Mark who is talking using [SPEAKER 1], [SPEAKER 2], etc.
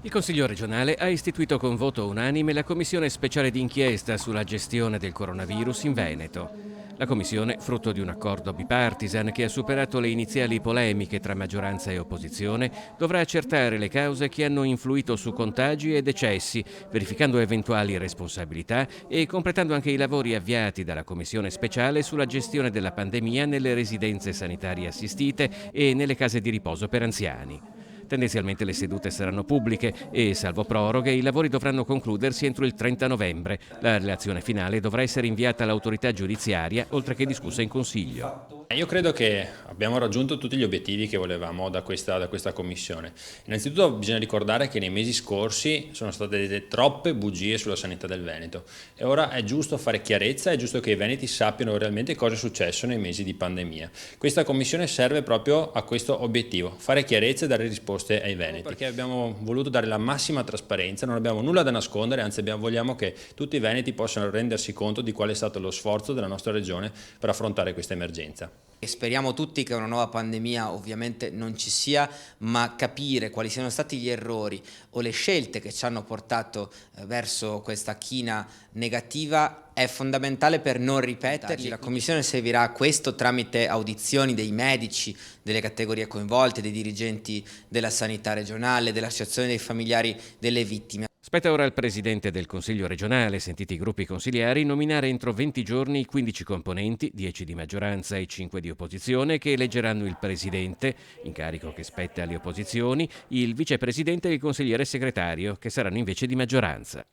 [SPEAKER 1] Il Consiglio regionale ha istituito con voto unanime la Commissione speciale d'inchiesta sulla gestione del coronavirus in Veneto. La Commissione, frutto di un accordo bipartisan che ha superato le iniziali polemiche tra maggioranza e opposizione, dovrà accertare le cause che hanno influito su contagi e decessi, verificando eventuali responsabilità e completando anche i lavori avviati dalla Commissione speciale sulla gestione della pandemia nelle residenze sanitarie assistite e nelle case di riposo per anziani. Tendenzialmente le sedute saranno pubbliche e, salvo proroghe, i lavori dovranno concludersi entro il 30 novembre. La relazione finale dovrà essere inviata all'autorità giudiziaria, oltre che discussa in Consiglio.
[SPEAKER 2] Io credo che abbiamo raggiunto tutti gli obiettivi che volevamo da questa commissione. Innanzitutto bisogna ricordare che nei mesi scorsi sono state dette troppe bugie sulla sanità del Veneto e ora è giusto fare chiarezza, è giusto che i veneti sappiano realmente cosa è successo nei mesi di pandemia. Questa commissione serve proprio a questo obiettivo, fare chiarezza e dare risposte ai veneti. Perché abbiamo voluto dare la massima trasparenza, non abbiamo nulla da nascondere, anzi vogliamo che tutti i veneti possano rendersi conto di qual è stato lo sforzo della nostra regione per affrontare questa emergenza.
[SPEAKER 3] E speriamo tutti che una nuova pandemia ovviamente non ci sia, ma capire quali siano stati gli errori o le scelte che ci hanno portato verso questa china negativa è fondamentale per non ripeterli. La Commissione servirà a questo tramite audizioni dei medici, delle categorie coinvolte, dei dirigenti della sanità regionale, dell'associazione dei familiari delle vittime.
[SPEAKER 1] Spetta ora al Presidente del Consiglio regionale, sentiti i gruppi consigliari, nominare entro 20 giorni i 15 componenti, 10 di maggioranza e 5 di opposizione, che eleggeranno il Presidente, incarico che spetta alle opposizioni, il Vicepresidente e il Consigliere Segretario, che saranno invece di maggioranza.